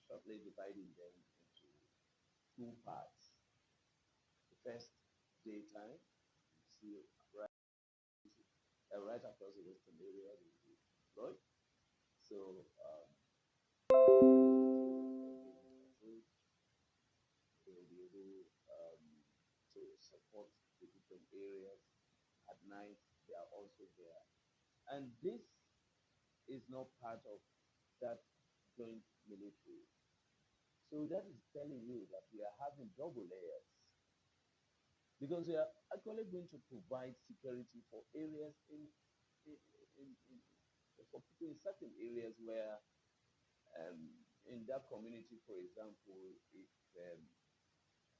shortly dividing them into two parts. The first, daytime, you see right across the western area will be deployed. So they will be able to support the different areas. At night, they are also there. And this is not part of that joint military. So that is telling you that we are having double layers. Because we are actually going to provide security for areas for people in certain areas where in that community, for example, if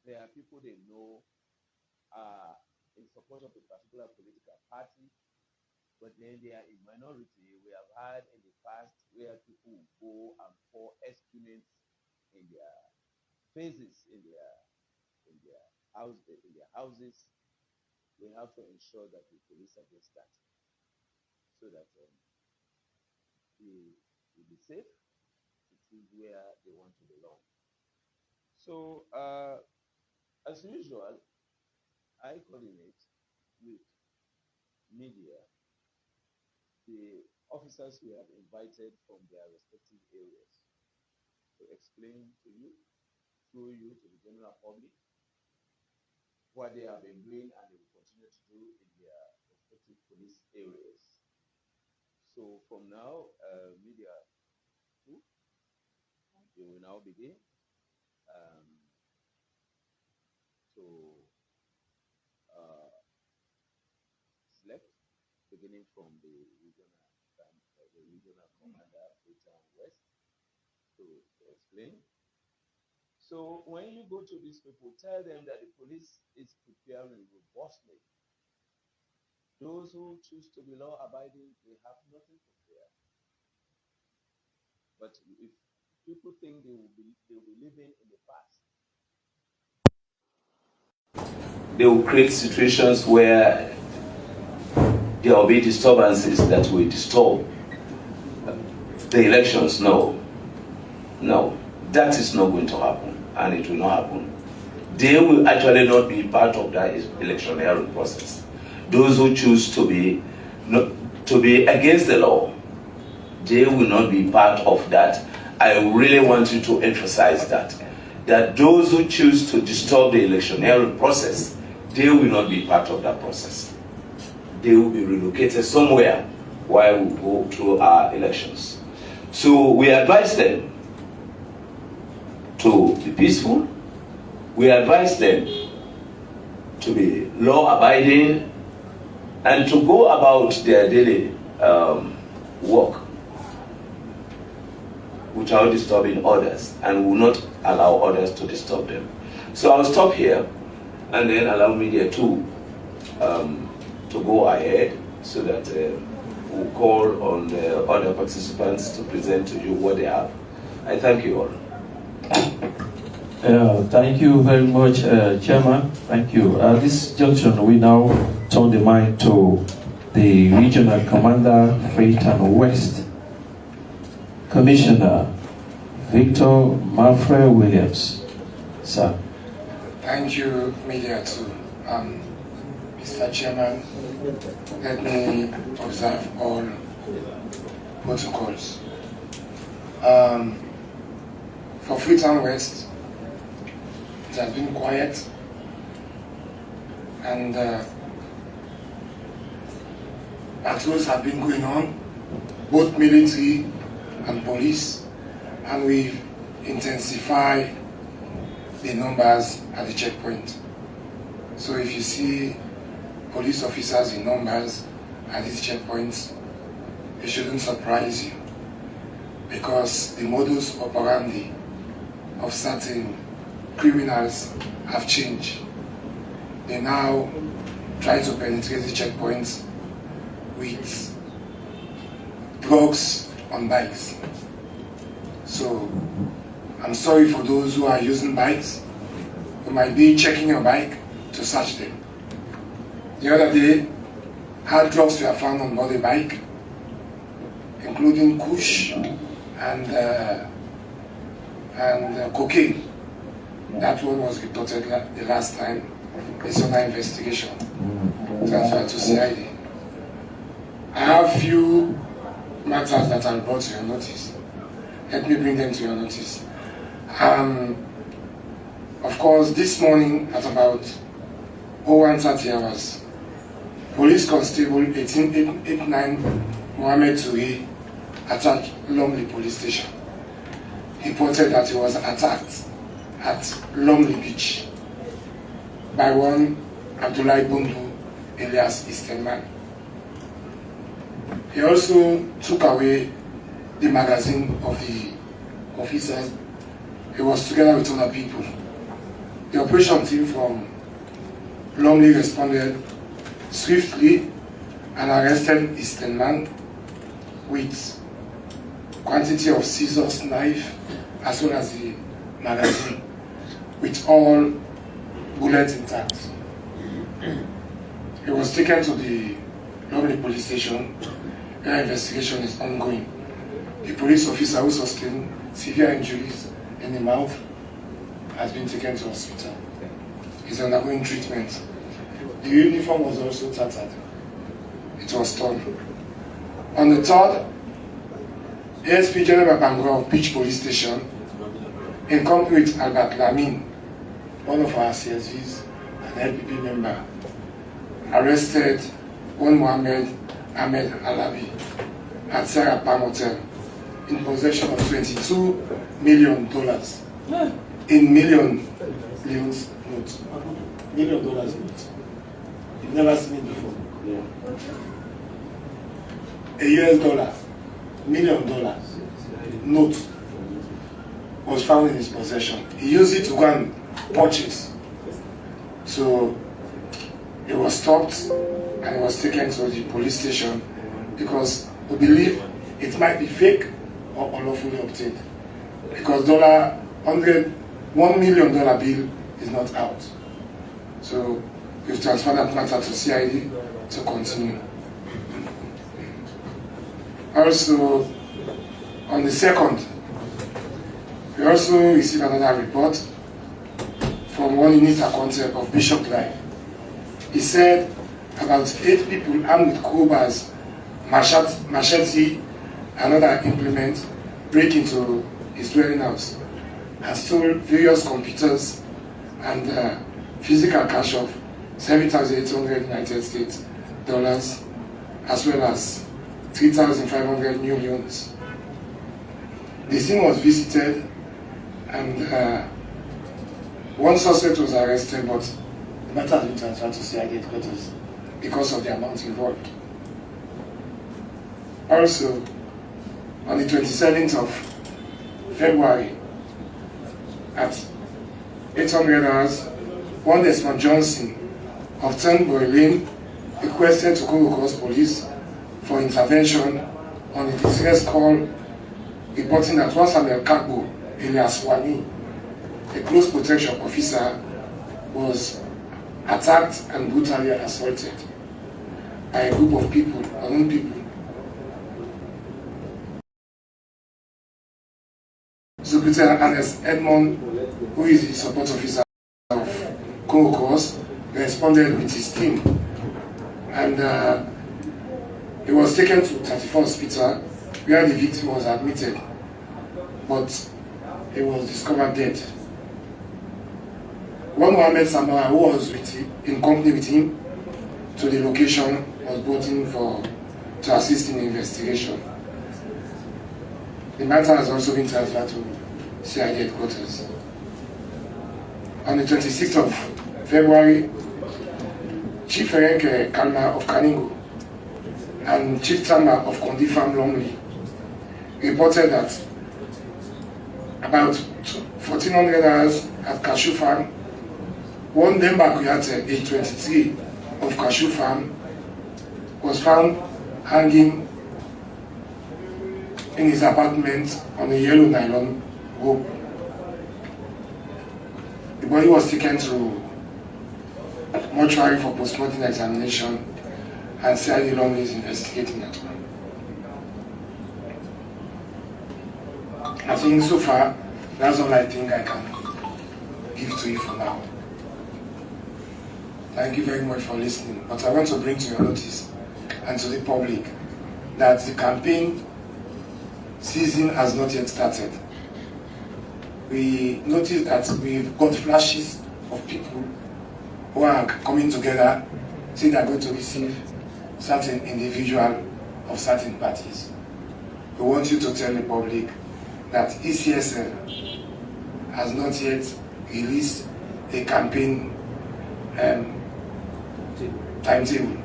there are people they know are in support of a particular political party, but then they are in minority. We have had in the past where people go and pour excrement in their faces, in their houses. We have to ensure that we police against that, so that they will be safe to choose where they want to belong. So, as usual, I coordinate with media, the officers we have invited from their respective areas to explain to you, through you to the general public, what they have been doing and they will continue to do in their respective police areas. So from now, media 2, they will now begin to select, beginning from the regional commander, Freetown West, to explain. So when you go to these people, tell them that the police is preparing robustly. Those who choose to be law-abiding, they have nothing to fear. But if people think they will be living in the past, they will create situations where there will be disturbances that will disturb the elections. No, that is not going to happen, and it will not happen. They will actually not be part of that electioneering process. Those who choose to be against the law, they will not be part of that. I really want you to emphasize that those who choose to disturb the electioneering process, they will not be part of that process. They will be relocated somewhere while we go through our elections. So we advise them to be peaceful. We advise them to be law-abiding and to go about their daily work without disturbing others, and will not allow others to disturb them. So I'll stop here and then allow media to go ahead, so that we'll call on the other participants to present to you what they have. I thank you all. Thank you very much, Chairman. Thank you. At this junction, we now turn the mic to the Regional Commander, Freetown West, Commissioner Victor Malfred Williams. Sir. Thank you, Media 2. Mr. Chairman, let me observe all protocols. For Freetown West, it has been quiet, and patrols have been going on, both military and police, and we've intensified the numbers at the checkpoint. So if you see police officers in numbers at these checkpoints, it shouldn't surprise you, because the modus operandi of certain criminals have changed. They now try to penetrate the checkpoints with drugs on bikes. So I'm sorry for those who are using bikes. You might be checking your bike to search them. The other day, hard drugs were found on board a bike, including kush and and cocaine. That one was reported the last time. It's under investigation, transferred to CID. I have few matters that are brought to your notice. Let me bring them to your notice. Of course, this morning at about 01:30 hours, Police Constable 1889 Mohammed Toure attacked Lumley Police Station. He reported that he was attacked at Lumley Beach by one Abdullahi Bundu alias Eastern. He also took away the magazine of the officers. He was together with other people. The operation team from Lumley responded swiftly and arrested Eastern with quantity of scissors, knife, as well as the magazine, with all bullets intact. He was taken to the Lumley Police Station, where investigation is ongoing. The police officer who sustained severe injuries in the mouth has been taken to hospital. He's undergoing treatment. The uniform was also tattered. It was torn. On the 3rd, ASP General Bangor of Beach Police Station, in company with Albert Lamin, one of our CSVs, an LPP member, arrested one Mohammed Ahmed Alabi at Sierra Palm Hotel in possession of $22 million in millions notes. $1 million notes. You've never seen it before. A US dollar, $1 million note was found in his possession. He used it to go and purchase. So he was stopped and he was taken to the police station because we believe it might be fake or unlawfully obtained, because $1 million bill is not out. So we've transferred that matter to CID to continue. Also, on the 2nd, we also received another report from one unit accountant of Bishop Life. He said about 8 people armed with crowbars, machete, and other implements break into his dwelling house and stole various computers and physical cash of 7,800 United States dollars, as well as 3,500 new loans. The scene was visited and one suspect was arrested, but the matter has been transferred to CID headquarters because of the amount involved. Also, on the 27th of February, at 800 hours, one Desmond Johnson of Turnbury Lane requested to Congo Coast Police for intervention on a distress call reporting that one Samuel Kagbo, alias Wani, a close protection officer, was attacked and brutally assaulted by a group of people, unknown people. Superintendent Ernest Edmond, who is the support officer of Congo Coast, responded with his team, and he was taken to 34 Hospital, where the victim was admitted, but he was discovered dead. One Mohammed Samara, who was in company with him to the location, was brought in to assist in the investigation. The matter has also been transferred to CID headquarters. On the 26th of February, Chief Ferenke Kalma of Kaningo and Chief Tamba of Kondi Farm Lumley reported that about 1400 hours at Cashew Farm, one Demba Kuyate, age 23, of Cashew Farm, was found hanging in his apartment on a yellow nylon rope. The body was taken to mortuary for postmortem examination, and CID Lumley is investigating that one. I think so far That's all I think I can give to you for now. Thank you very much for listening. But I want to bring to your notice and to the public that the campaign season has not yet started. We noticed that we've got flashes of people who are coming together, saying they're going to receive certain individual of certain parties. We want you to tell the public that ECSL has not yet released a campaign timetable.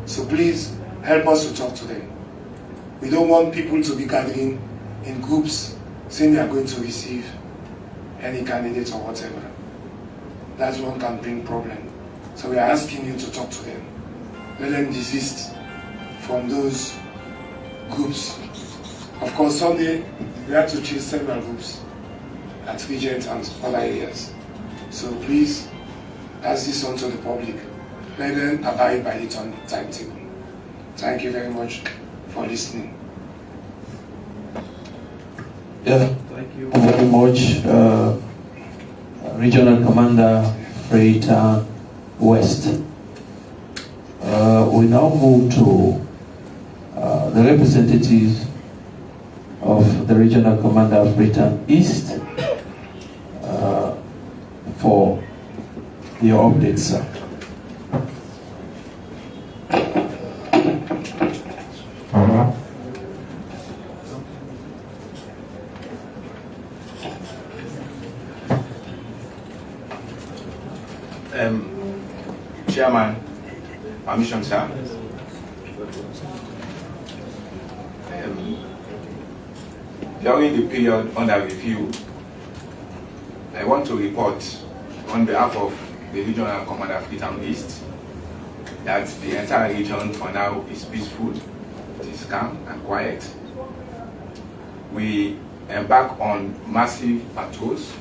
So please help us to talk to them. We don't want people to be gathering in groups saying they are going to receive any candidate or whatever. That's one can bring problem. So we are asking you to talk to them. Let them desist from those groups. Of course, Sunday we have to choose several groups at Regent and other areas. So please pass this on to the public. Let them abide by the timetable. Thank you very much for listening. Yeah, thank you very much, Regional Commander Freetown West. We now move to the representatives of the Regional Commander of Freetown East for your updates, sir. Chairman, permission, sir. During the period under review, I want to report on behalf of the Regional Commander of Freetown East that the entire region for now is peaceful, it is calm and quiet. We embark on massive patrols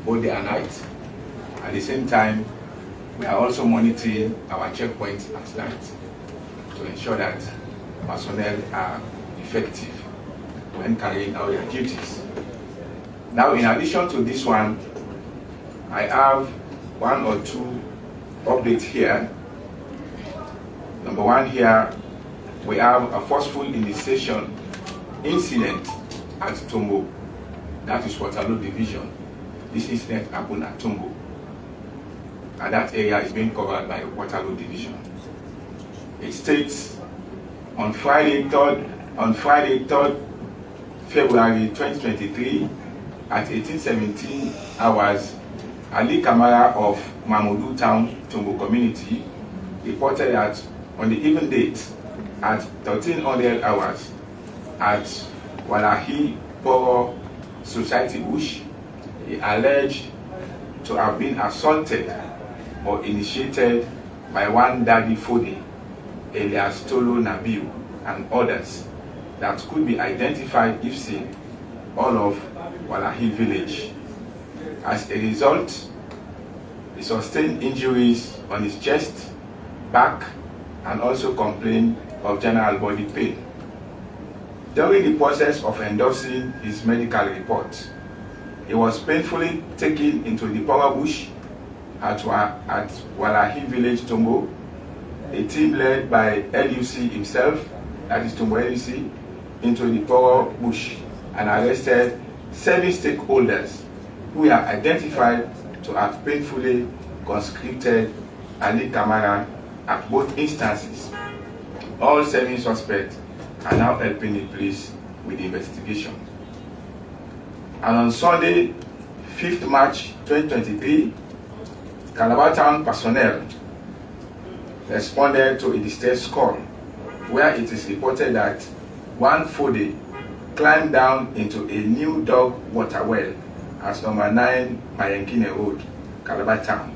both day and night. At the same time, we are also monitoring our checkpoints at night to ensure that personnel are effective when carrying out their duties. Now, in addition to this one, I have one or two updates here. Number one here, we have a forceful initiation incident at Tombo. That is Waterloo Division. This incident happened at Tombo. And that area is being covered by Waterloo Division. It states on Friday 3rd February 2023 at 18:17 hours, Ali Kamara of Mamudu Town, Tombo community, reported that on the even date at 1300 hours at Walahi Borough Society Bush, he alleged to have been assaulted or initiated by one Daddy Fode, alias Tolo Nabil, and others that could be identified if seen all of Walahi village. As a result, he sustained injuries on his chest, back, and also complained of general body pain. During the process of endorsing his medical report, he was painfully taken into the power bush at Walahi village, Tombo. A team led by LUC himself, that is Tombo LUC, into the power bush and arrested 7 stakeholders who were identified to have painfully conscripted Ali Kamara at both instances. All 7 suspects are now helping the police with the investigation. And on Sunday, 5th March 2023, Calabar Town personnel responded to a distress call where it is reported that one Fode climbed down into a new dug water well at number 9 Mayenkine Road, Calabar Town.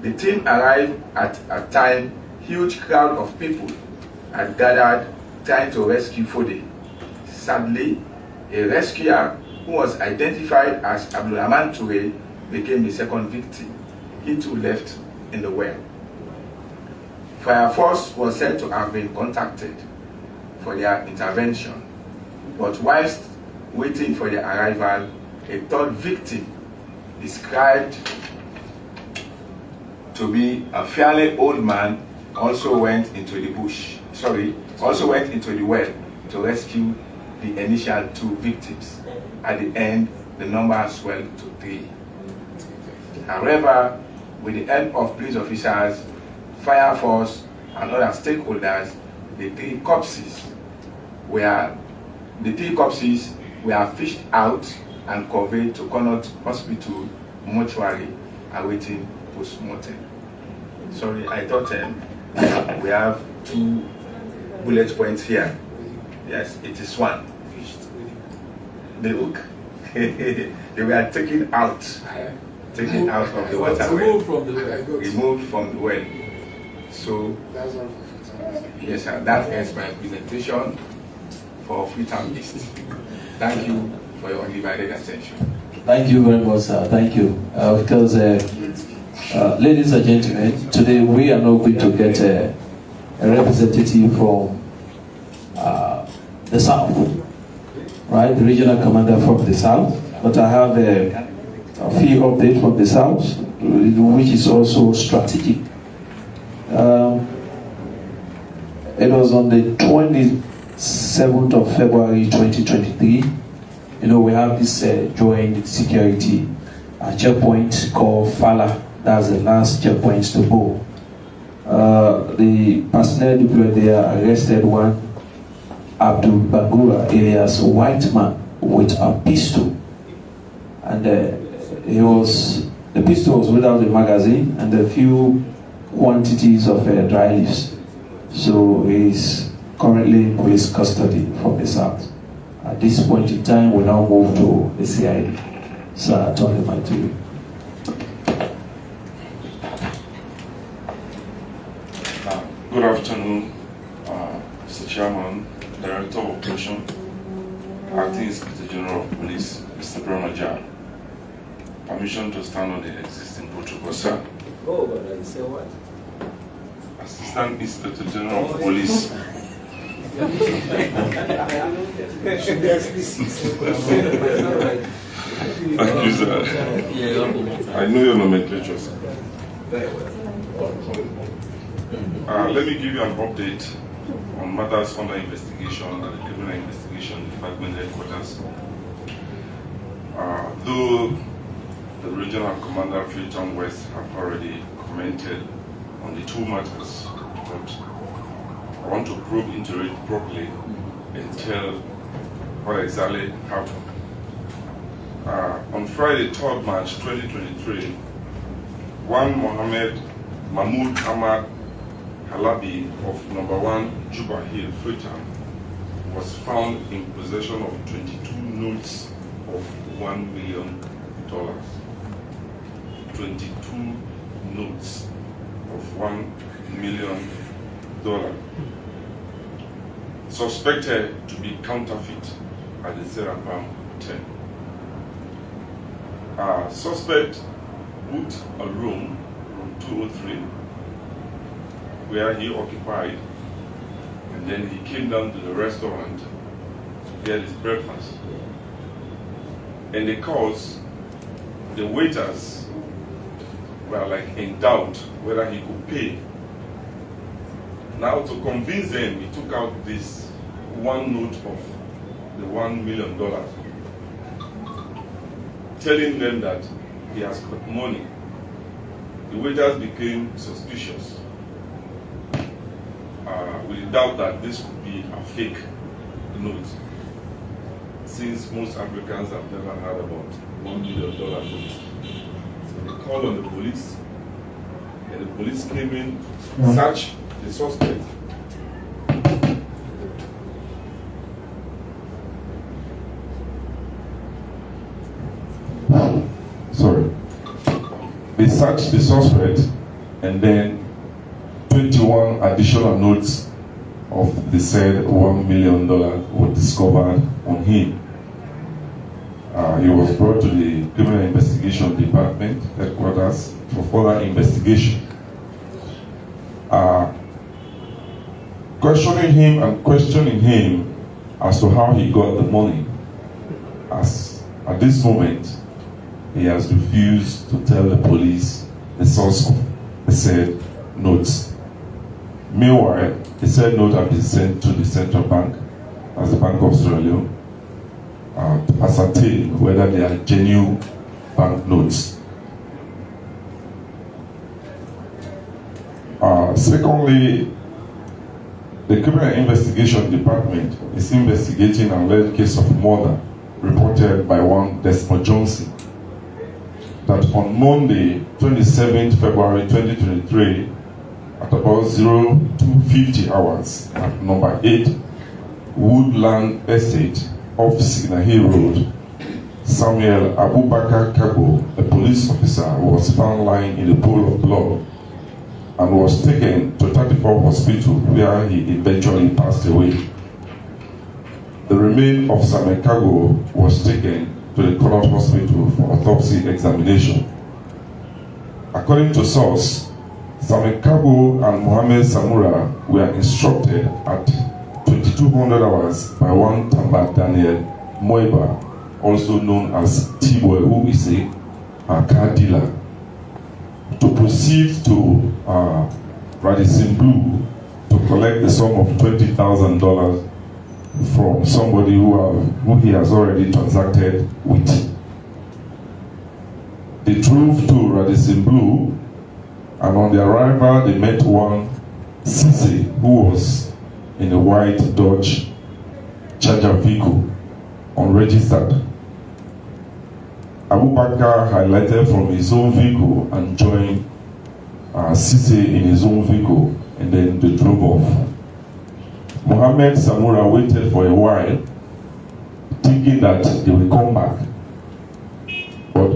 The team arrived at a time huge crowd of people had gathered trying to rescue Fode. Sadly, a rescuer who was identified as Abdulrahman Toure became the second victim. He too left in the well. Fire force was said to have been contacted for their intervention, but whilst waiting for their arrival, A third victim, described to be a fairly old man, also went into the well to rescue the initial 2 victims. At the end, the number swelled to 3. However, with the help of police officers, fire force, and other stakeholders, the 3 corpses were fished out and conveyed to Connaught Hospital mortuary awaiting post-mortem. Sorry, I thought we have 2 bullet points here. Yes, it is 1. The hook. They were taken out of the waterway. Removed from the well. So, yes, sir, that ends my presentation for Freetown East. Thank you for your undivided attention. Thank you very much, sir. Thank you. Because, ladies and gentlemen, today we are not going to get a representative from the South, right? The regional commander from the South. But I have a few updates from the South, which is also strategic. It was on the 27th of February 2023. We have this joint security checkpoint called Fala. That's the last checkpoint to go. The personnel deployed there arrested one Abdul Bagura alias White Man with a pistol. And the pistol was without a magazine and a few quantities of dry leaves. So he's currently in police custody from the South. At this point in time, we now move to the CID. Sir, I turn the mic to you. Good afternoon, Mr. Chairman, Director of Operation, Acting Inspector General of Police, Mr. Brahmaja. Permission to stand on the existing protocol, sir. Oh, but I say what? Assistant Inspector General of Police. Thank you, sir. I know your nomenclature, sir. Let me give you an update on matters under investigation at the Criminal Investigation Department headquarters. Though the Regional Commander Freetown West have already commented on the 2 matters, but I want to probe into it properly and tell what exactly happened. On Friday, 3rd March 2023, one Mohammed Mahmoud Ahmad Halabi of number 1 Juba Hill, Freetown, was found in possession of 22 notes of $1 million. 22 notes of $1 million. Suspected to be counterfeit at the Sierra Leone Hotel. Suspect booked a room 203, where he occupied, and then he came down to the restaurant to get his breakfast. And the cause, the waiters were like in doubt whether he could pay. Now to convince them, he took out this 1 note of the $1 million, telling them that he has got money. The waiters became suspicious with the doubt that this could be a fake note, since most Africans have never heard about $1 million note. So they called on the police, and the police came in, searched the suspect. They searched the suspect, and then 21 additional notes of the said $1 million were discovered on him. He was brought to the Criminal Investigation Department headquarters for further investigation. Questioning him as to how he got the money, as At this moment, he has refused to tell the police the source of the said notes. Meanwhile, the said note has been sent to the central bank, as the Bank of Sierra Leone, to ascertain whether they are genuine bank notes. Secondly, the Criminal Investigation Department is investigating an alleged case of murder reported by one Desmond Johnson, that on Monday, 27th February 2023, at about 0250 hours at number 8 Woodland Estate off Signal Hill Road, Samuel Abubakar Kago, a police officer, was found lying in a pool of blood and was taken to 34 Hospital, where he eventually passed away. The remains of Samuel Kago was taken to the Connaught Hospital for autopsy examination. According to source, Samuel Kago and Mohammed Samura were instructed at 2200 hours by one Tamba Daniel Moiba, also known as T-Boy, who is a car dealer, to proceed to Radisson Blue to collect the sum of $20,000 from somebody who he has already transacted with. They drove to Radisson Blue, and on their arrival they met one Cisse, who was in a white Dodge Charger vehicle, unregistered. Abubakar highlighted from his own vehicle and joined Cisse in his own vehicle, and then they drove off. Mohammed Samura waited for a while, thinking that they will come back, but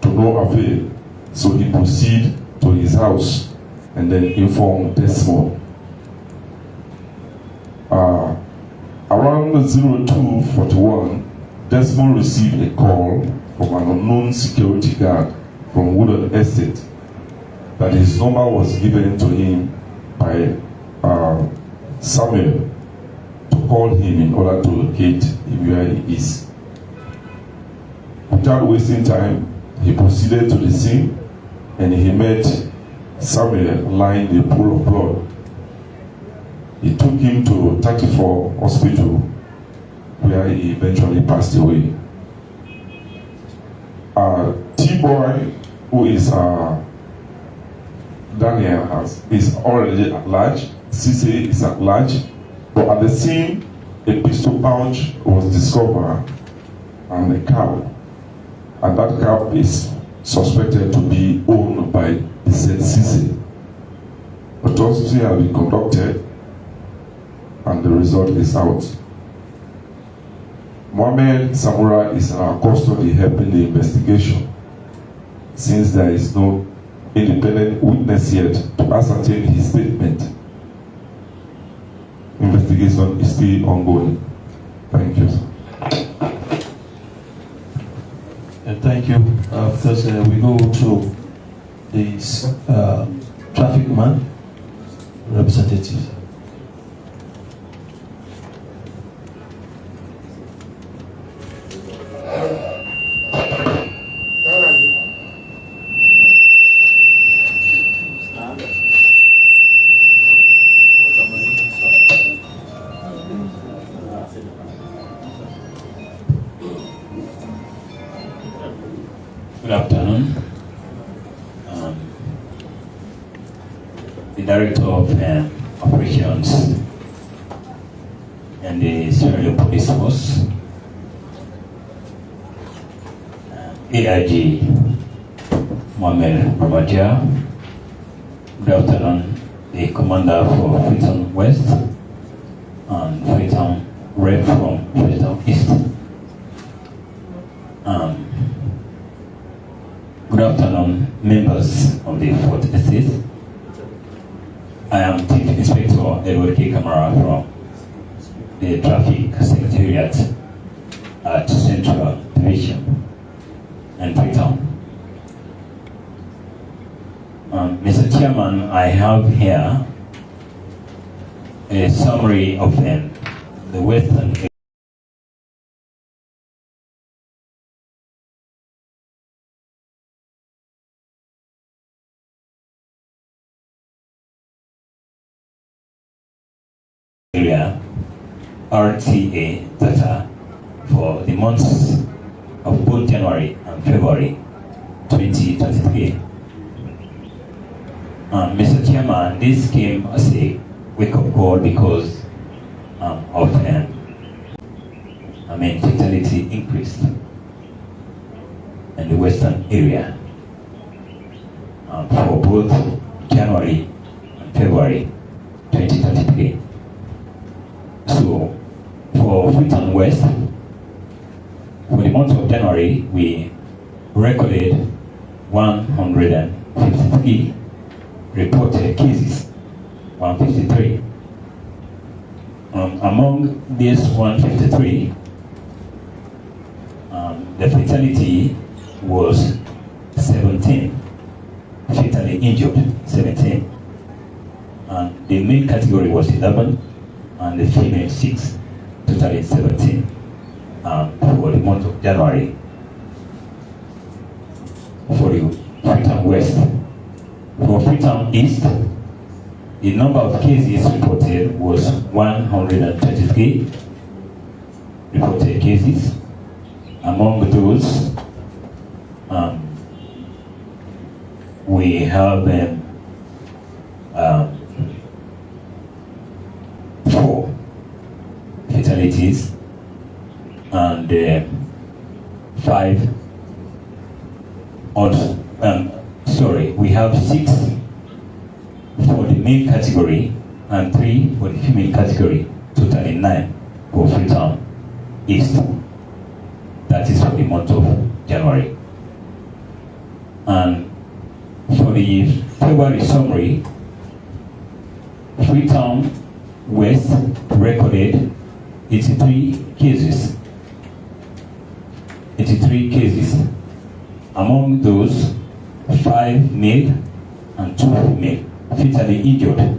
to no avail. So he proceeded to his house and then informed Desmond. Around 0241, Desmond received a call from an unknown security guard from Woodland Estate that his number was given to him by Samuel to call him in order to locate him where he is. Without wasting time, he proceeded to the scene and he met Samuel lying in a pool of blood. He took him to 34 Hospital, where he eventually passed away. T-Boy, who is Daniel, is already at large. Cisse is at large, but at the scene, a pistol pouch was discovered and a cab, and that cab is suspected to be owned by the said Cisse. Autopsy has been conducted, and the result is out. Mohammed Samura is in our custody helping the investigation, since there is no independent witness yet to ascertain his statement. Investigation is still ongoing. Thank you. Thank you. Because we go to the traffic man representative. Good afternoon. The Director of Operations and the Sierra Leone Police Force, AIG Mohammed Ramadia. Good afternoon. The Commander for Freetown West and Freetown Rep from Freetown East. Good afternoon, members of the 4th Estate. I am Chief Inspector Edward K. Kamara from the Traffic Secretariat at Central Division and Freetown. Mr. Chairman, I have here a summary of the Western area RTA data for the months of both January and February 2023. Mr. Chairman, this came as a wake-up call because of fatality increased in the western area for both January and February 2023. So for Freetown West, for the month of January, we recorded 153 reported cases, 153. Among these 153, the fatality was 17, fatally injured, 17. And the male category was 11, and the female 6, totally 17 for the month of January. For the Freetown West. For Freetown East, the number of cases reported was 123 reported cases. Among those, we have 4 fatalities and 5 also. We have 6 for the male category and 3 for the female category, totally 9 for Freetown East. That is for the month of January. And for the February summary, Freetown West recorded 83 cases. 83 cases. Among those, 5 male and 2 female fatally injured,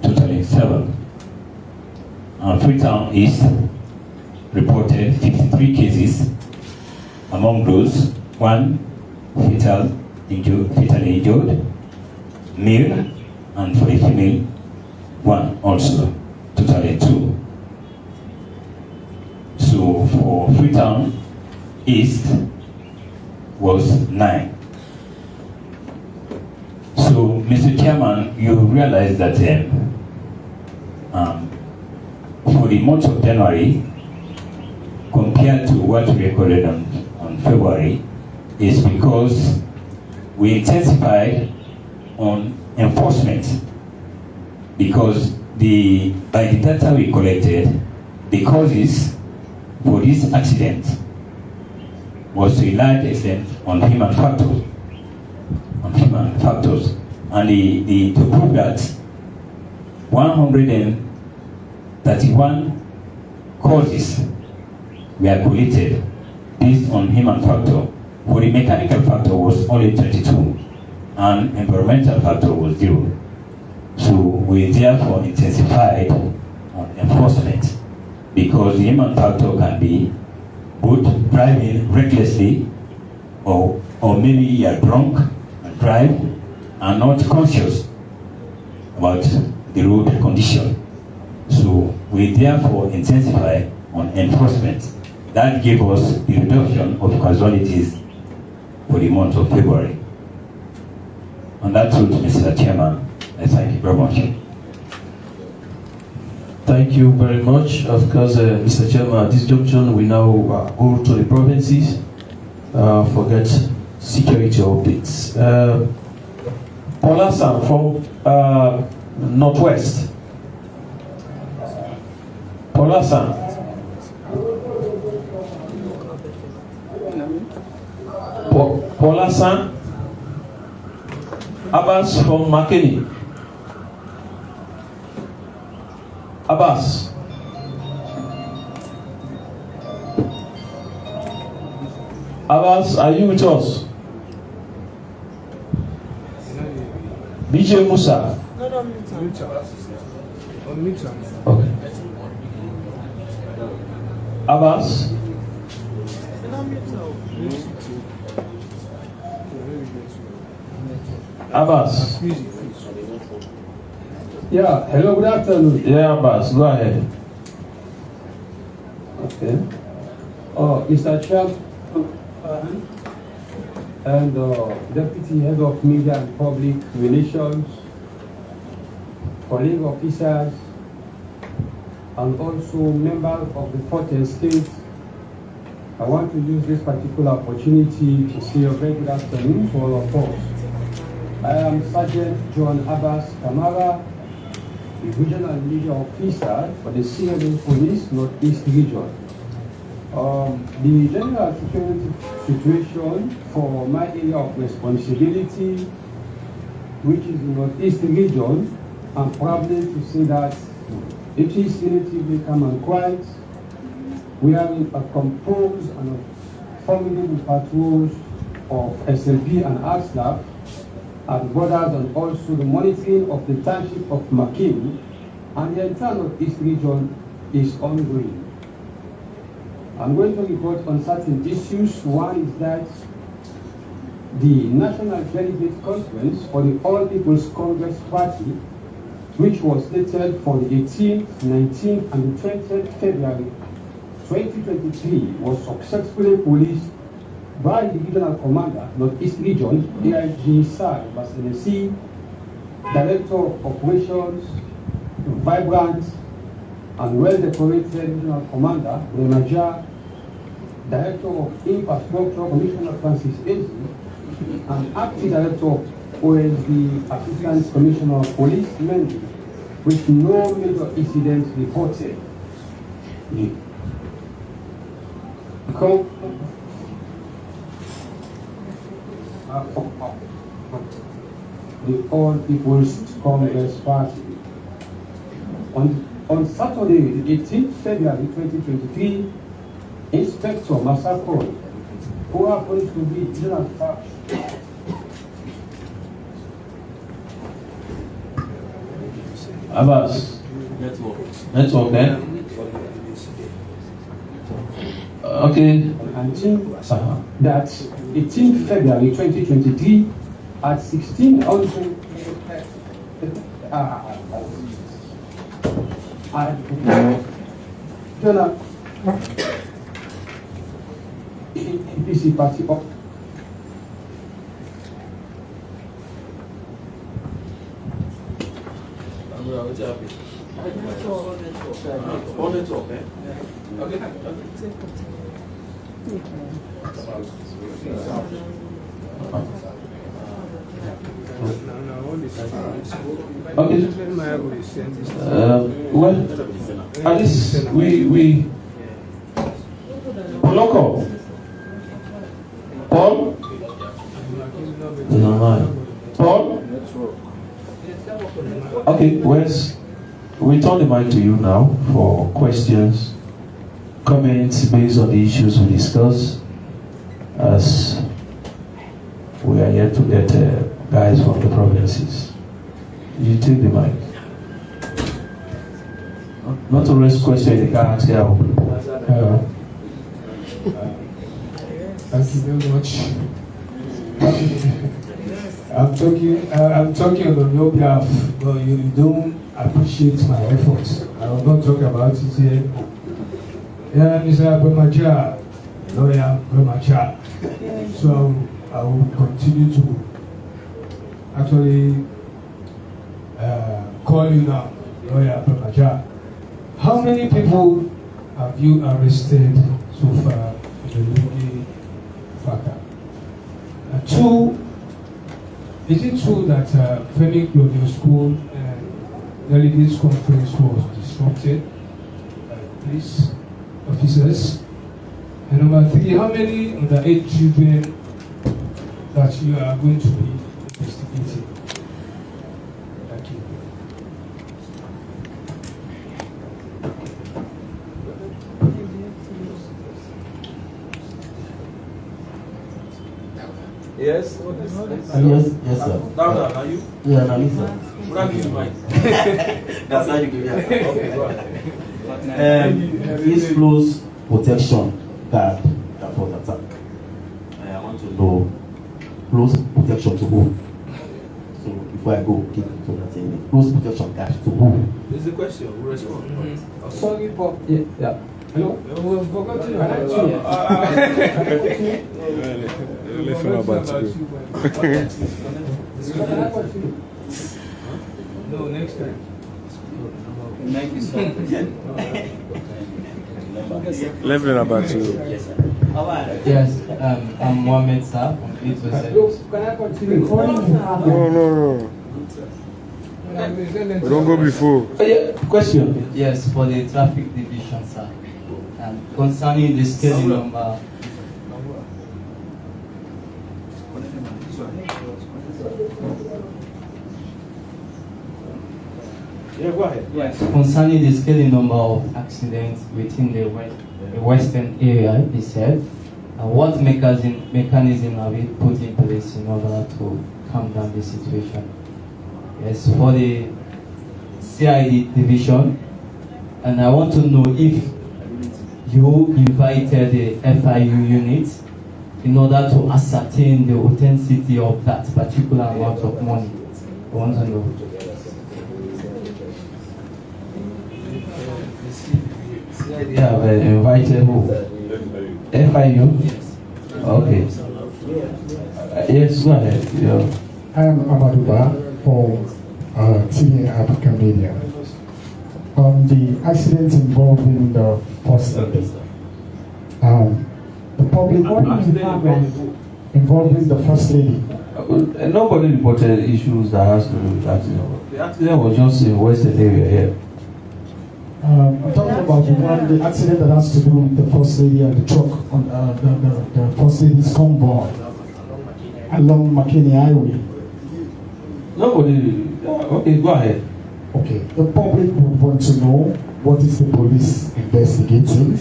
totaling 7. And Freetown East reported 53 cases. Among those, 1 fatally injured, male, and for the female, 1 also, totaling 2. So for Freetown East was 9. So, Mr. Chairman, you realize that for the month of January, compared to what we recorded on February, is because we intensified on enforcement. Because by the data we collected, the causes for this accident was to a large extent on human factors. And to prove that 131 causes were collected based on human factor. For the mechanical factor was only 22, and environmental factor was 0. So we therefore intensified on enforcement, because the human factor can be both driving recklessly, or maybe you are drunk and drive and not conscious about the road condition. So we therefore intensify on enforcement. That gave us the reduction of casualties for the month of February. On that note, Mr. Chairman, I thank you very much. Thank you very much. Of course, Mr. Chairman, at this junction, we now go to the provinces for get security updates. Paula Sam from Northwest. Paula Sam. Paula Sam. Abbas from Makeni. Abbas. Abbas, are you with us? BJ Musa. Okay. Abbas. Abbas. Yeah, hello, good afternoon. Yeah, Abbas, go ahead. Okay. Mr. Chairman and Deputy Head of Media and Public Relations, colleague officers, and also members of the Fourth Estate, I want to use this particular opportunity to say a very good afternoon to all of us. I am Sergeant John Abbas Kamara, the Regional Media Officer for the Sierra Leone Police Northeast Region. The general security situation for my area of responsibility, which is the Northeast Region, I'm proud to say that it is relatively calm and quiet. We are in a composed and formidable patrols of SLP and ASLAF at borders, and also the monitoring of the township of McKinney and the entire Northeast region is ongoing. I'm going to report on certain issues. One is that the National Delegate Conference for the All People's Congress Party, which was slated for the 18th, 19th, and the 20th February 2023, was successfully policed by the Regional Commander, Northeast Region, AIG Sir Basenesi, Director of Operations, vibrant and well-decorated Regional Commander, Remaja, Director of Infrastructure, Commissioner Francis Ezi, and Acting Director of OSD, Assistant Commissioner of Police, Mendy, with no major incidents reported. The All People's Congress Party. On Saturday, the 18th February 2023, Inspector Masako, who happens to be General Abbas. Network, eh? Okay. That 18th February 2023 at 1600 EPC party of Okay. Well, at least we local. Paul? No, Paul? Okay, Wes, we turn the mic to you now for questions, comments based on the issues we discuss, as we are yet to get guys from the provinces. You take the mic. Not to raise question, you can ask here. Thank you very much. I'm talking on your behalf, but you don't appreciate my efforts. I will not talk about it here. Yeah, Mr. Bremacha, lawyer Bremacha. So I will continue to actually call you now, lawyer Bremacha. How many people have you arrested so far in the Lugi factor? Two, is it true that Femi Colonial School delegates conference was disrupted by police officers? And number three, how many underage children that you are going to be investigating? Thank you. Yes? Yes, sir. Down, are you? Yeah, no, sir. Would I give you mine? That's how you give it. Okay, go ahead. This close protection card that was attacked. I want to know close protection to who? So before I go, keep to that thing. Close protection card to is the question? We respond. Sorry for yeah. Hello. We forgot to No, next time. Leveling about you. Yes, I'm Mohammed Sir from Can I continue? No. We don't go before. Question. Yes, for the traffic division, sir. Concerning the scaling number. Yeah, go ahead. Yes, concerning the scaling number of accidents within the western area, he said, what mechanism have we put in place in order to calm down the situation? Yes, for the CID division, and I want to know if you invited the FIU unit in order to ascertain the authenticity of that particular amount of money. I want to know. Yeah, invited who? FIU? Yes. Okay. Yes, go ahead. Yeah. I am Amaduba for Senior African Media. On the accident involving the first lady, the public involving the first lady. Nobody reported issues that has to do with the accident. The accident was just in western area here. I'm talking about the accident that has to do with the first lady and the truck on the first lady's convoy along McKinney Highway. Nobody. Okay, go ahead. Okay, the public would want to know what is the police investigating.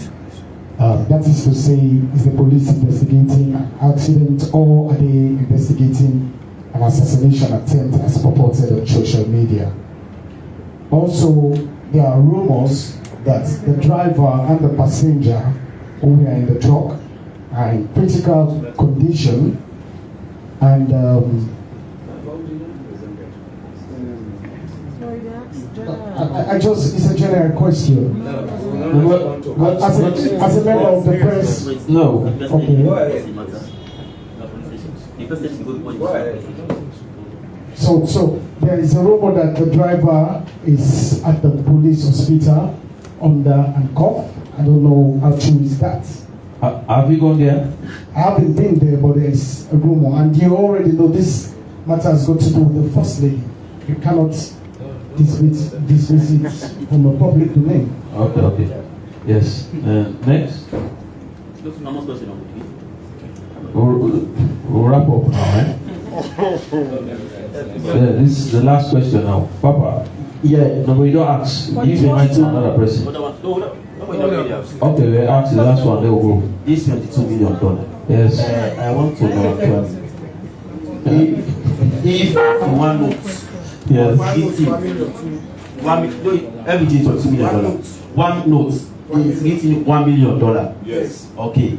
That is to say, is the police investigating an accident or are they investigating an assassination attempt as purported on social media? Also, there are rumors that the driver and the passenger who were in the truck are in critical condition and it's a general question. As a member of the press, no. Okay. So there is a rumor that the driver is at the police hospital under handcuff. I don't know how true is that. Have you gone there? I haven't been there, but there is a rumor, and you already know this matter has got to do with the first lady. You cannot dismiss it from a public domain. Okay. Yes. Next. We'll wrap up now, right? This is the last question now. Papa. Yeah. No, but you don't ask. Give the mic to another person. Okay, we'll ask the last one, then we'll go. This $22 million. Yes. I want to know if one note, everything $22 million. One note is getting $1 million. Yes. Okay.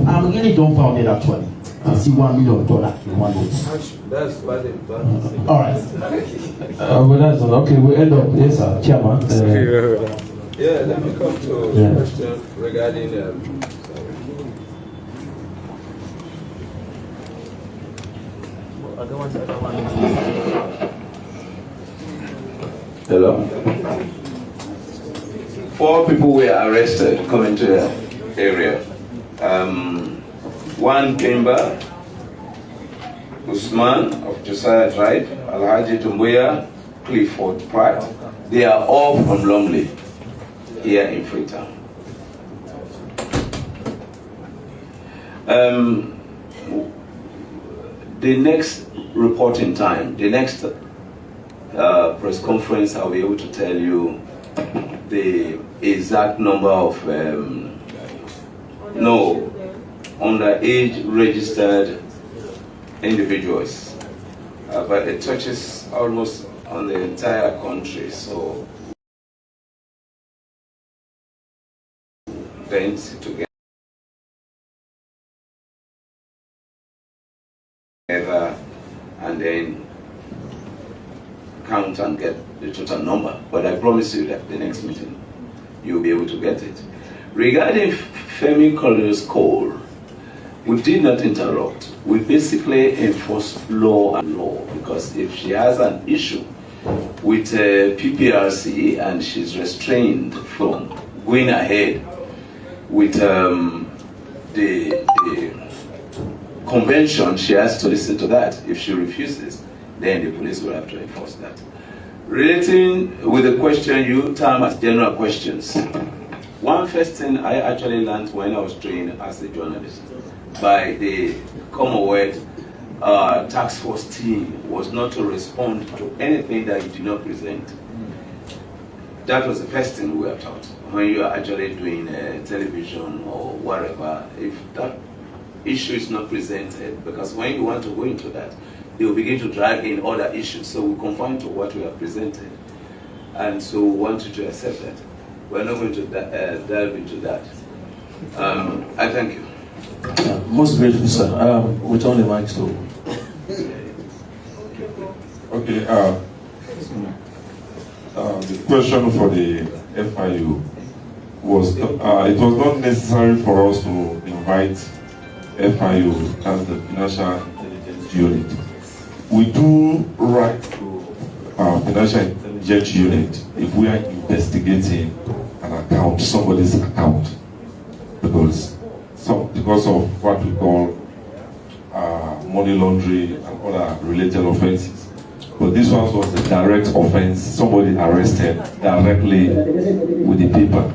I'm really dumbfounded actually. I see $1 million in one note. That's bad. All right. But that's not okay. We end up. Yes, sir, Chairman. Yeah, let me come to the question regarding. Hello. 4 people were arrested coming to the area. One Kimba, Usman of Josiah Drive, Alhaji Tumbuya, Clifford Pratt. They are all from Longley, here in Freetown. The next reporting time, the next press conference, I'll be able to tell you the exact number of underage registered individuals, but it touches almost on the entire country. So then together and then count and get the total number, but I promise you that the next meeting you'll be able to get it. Regarding Femi Collier's call, we did not interrupt. We basically enforce law and law, because if she has an issue with PPRC and she's restrained from going ahead with the convention, she has to listen to that. If she refuses, then the police will have to enforce that. Relating with the question you term as general questions, one first thing I actually learned when I was trained as a journalist by the Commonwealth task force team was not to respond to anything that you did not present. That was the first thing we were taught. When you are actually doing television or whatever, if that issue is not presented, because when you want to go into that, they will begin to drag in other issues. So we confine to what we have presented. And so we want you to accept that. We're not going to delve into that. I thank you. Most grateful, sir. Return the mic to. Okay. The question for the FIU was, it was not necessary for us to invite FIU as the Financial Intelligence Unit. We do write to Financial Intelligence Unit if we are investigating an account, somebody's account, because of what we call money laundering and other related offenses. But this one was a direct offense, somebody arrested directly with the paper.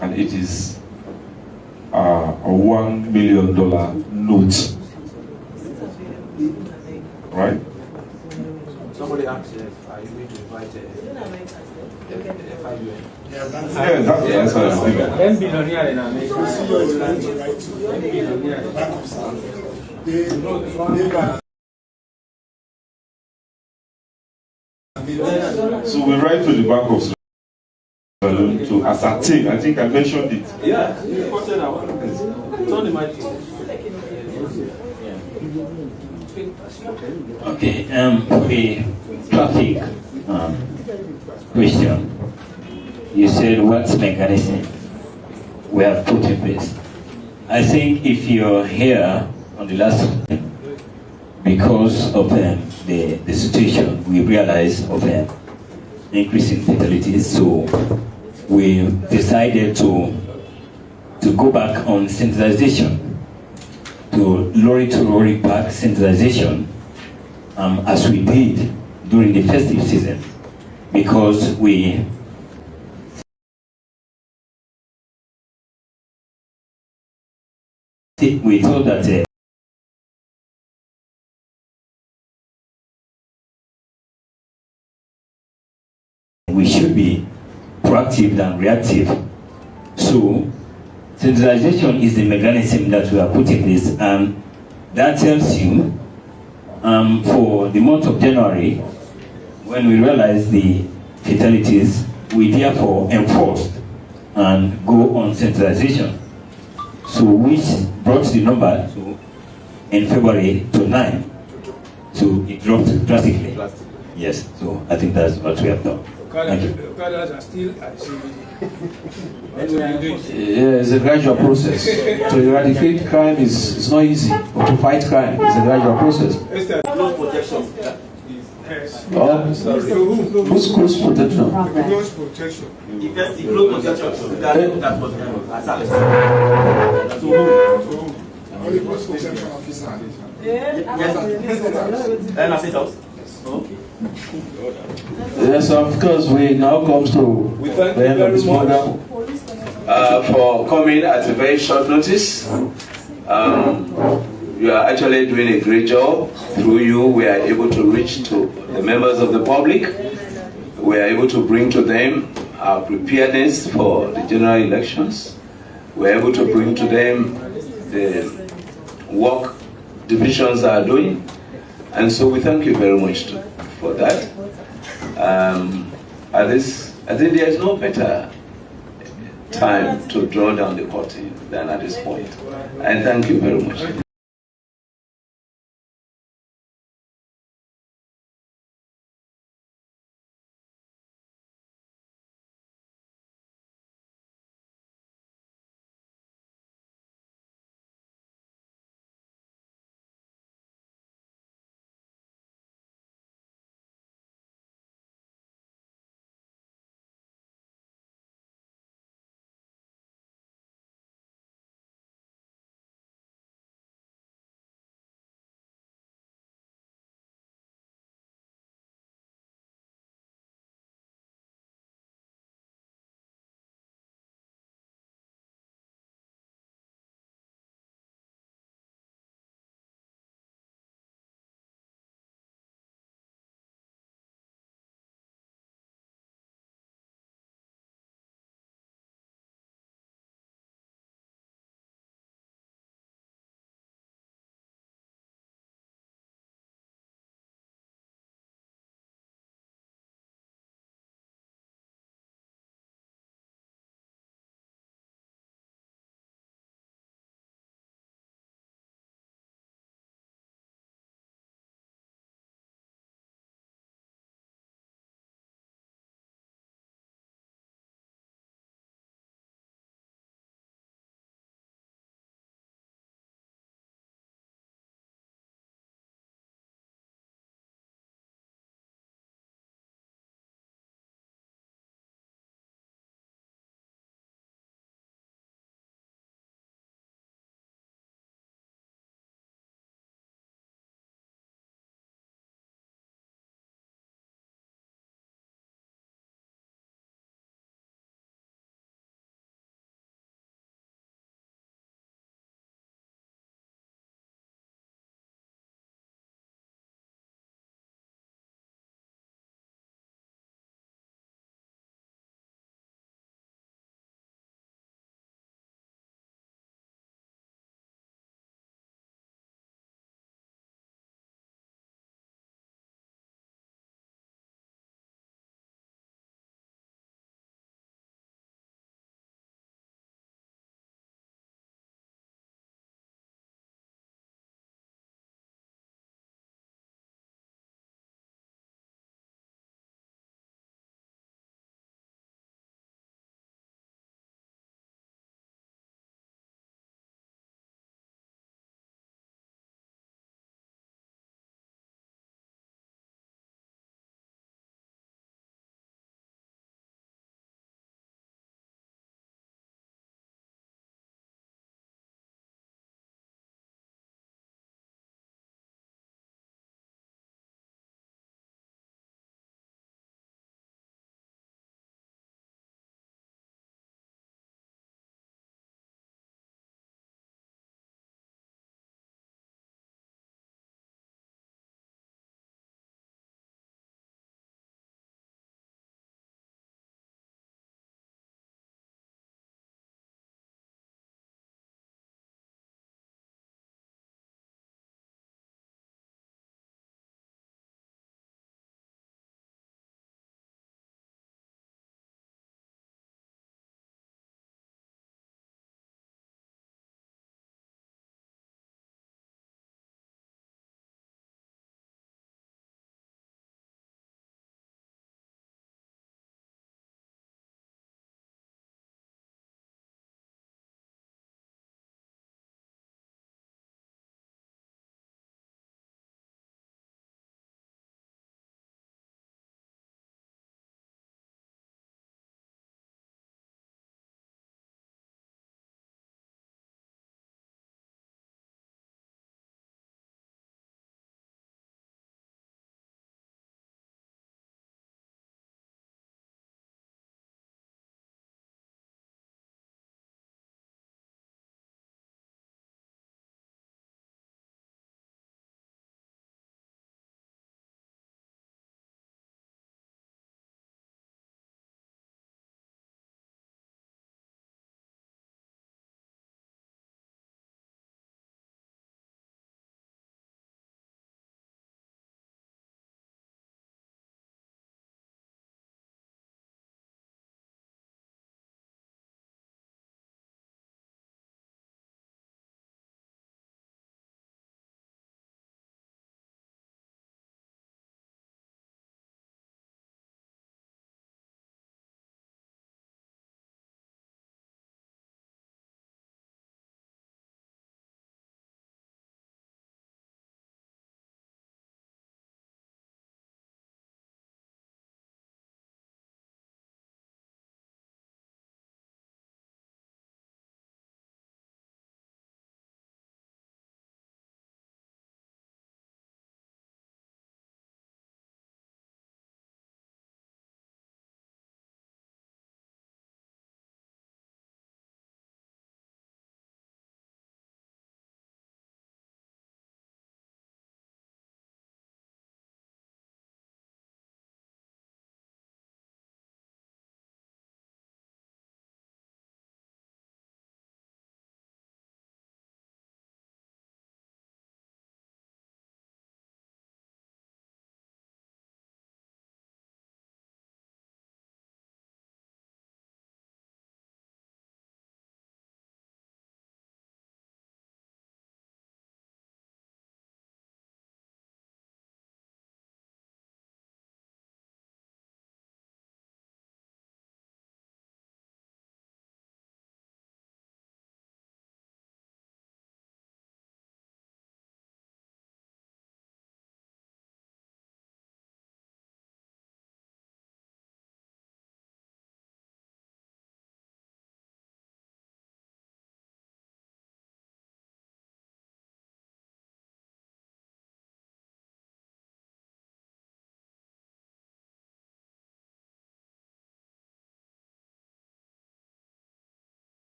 And it is a $1 million note. Right? Somebody asked if are you going to invite the FIU? Yeah, that's the answer I'm giving. $10 billion in America. So we write to the Bank of Sierra Leone to ascertain. I think I mentioned it. Yeah, you reported that one. It's on the mic. Okay, the traffic question. You said what mechanism we have put in place. I think if you're here on the last, because of the situation, we realized of increasing fatalities, so we decided to go back on sensitization, to lorry park sensitization, as we did during the festive season, because we thought that we should be proactive than reactive. So sensitization is the mechanism that we have put in place, and that tells you for the month of January, when we realized the fatalities, we therefore enforced and go on sensitization. So which brought the number in February to 9. So it dropped drastically. Yes, so I think that's what we have done. Thank you. Are still at Yeah, it's a gradual process. To eradicate crime is not easy, but to fight crime is a gradual process. Close protection. Who's close protection? close protection. Because the close protection, that was attacked. Only post protection officer. Okay. Yes, of course, we now come to the end of this program. For coming at a very short notice. You are actually doing a great job. Through you, we are able to reach to the members of the public. We are able to bring to them our preparedness for the general elections. We are able to bring to them the work divisions are doing. And so we thank you very much for that. I think there is no better time to draw down the curtain than at this point. And thank you very much.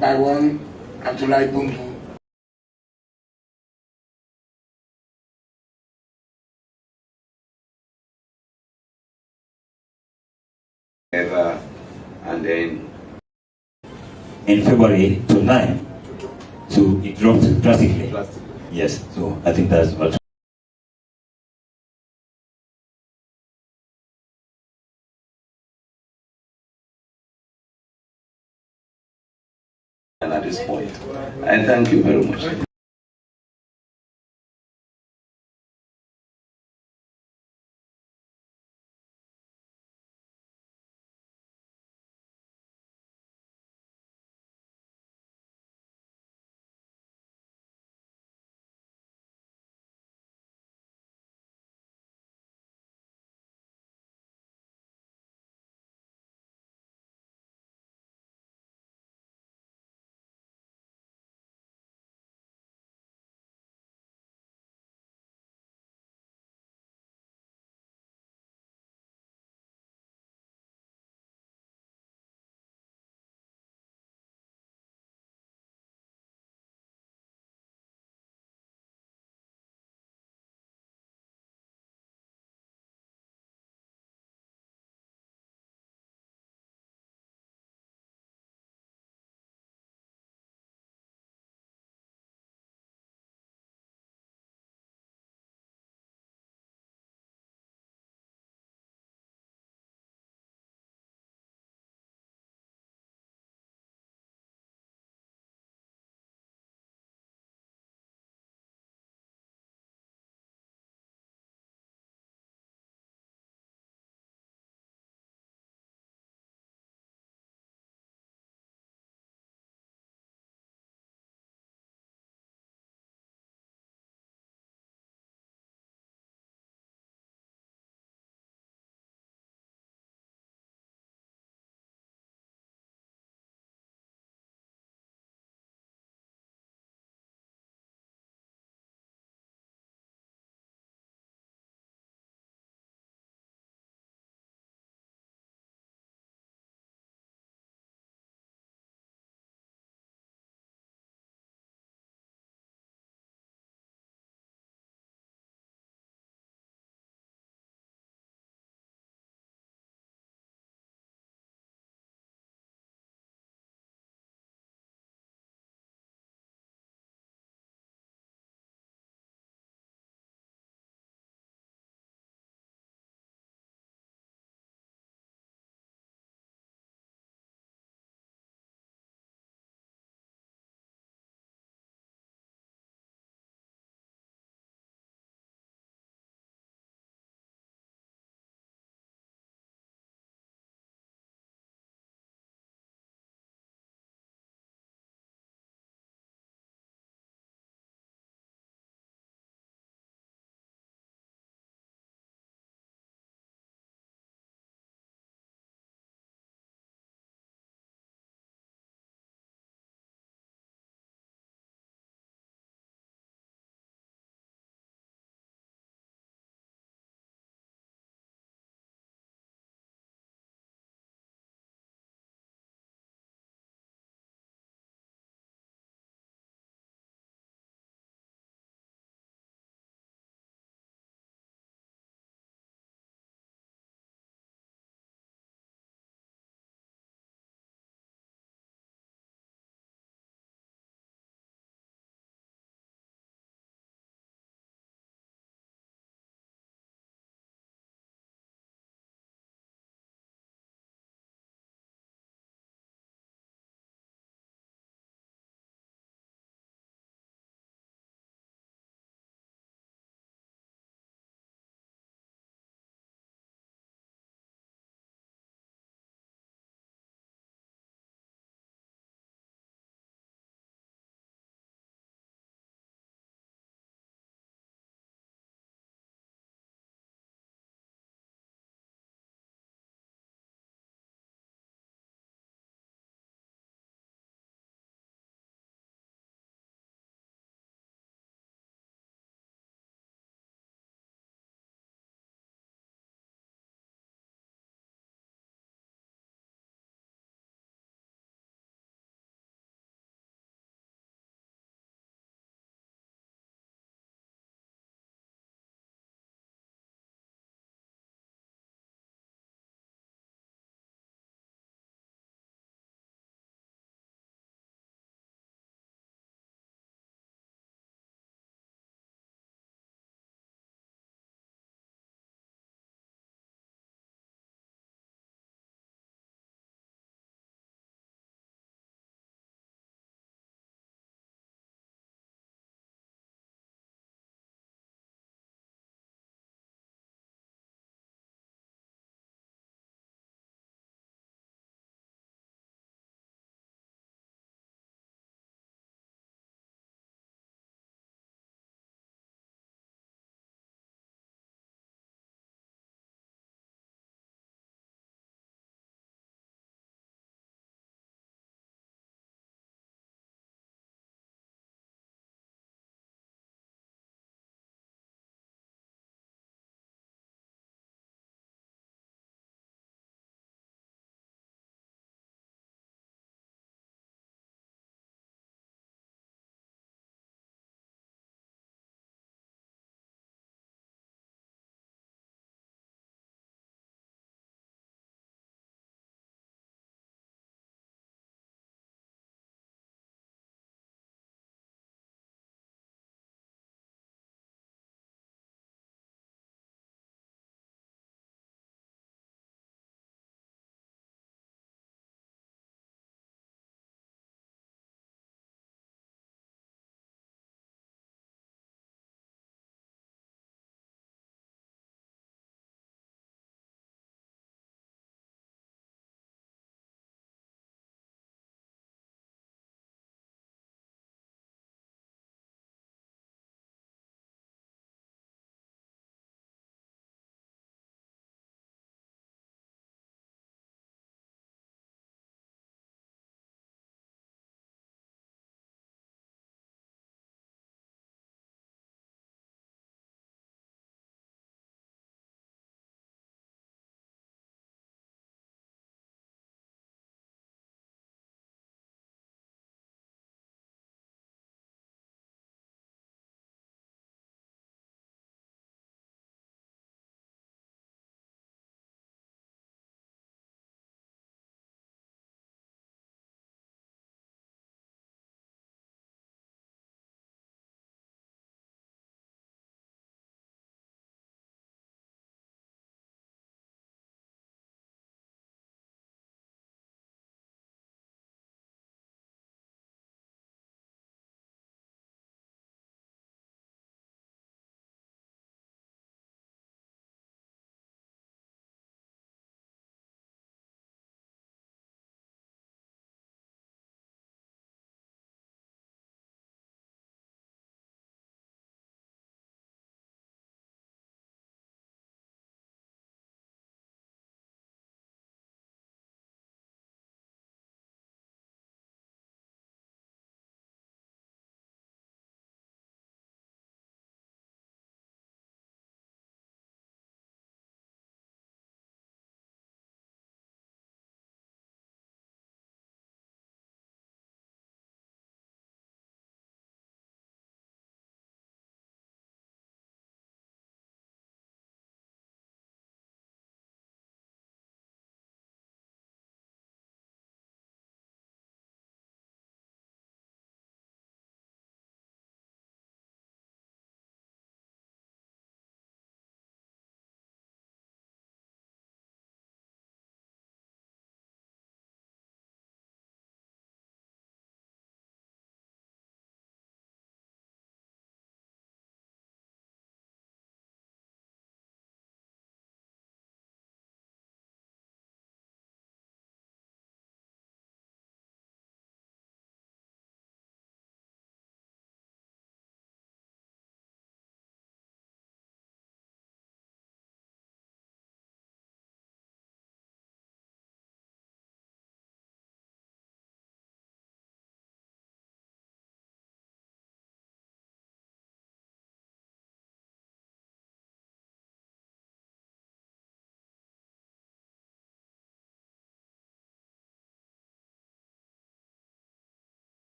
by one Abdullah Bundu. And then in February to 9. So it dropped drastically. Yes, so I think that's what. And at this point, I thank you very much.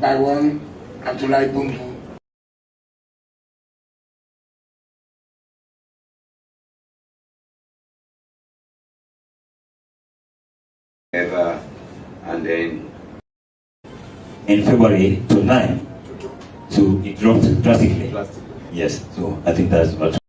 by one Abdullah Bundu. And then in February to 9, so it dropped drastically. Yes, so I think that's much.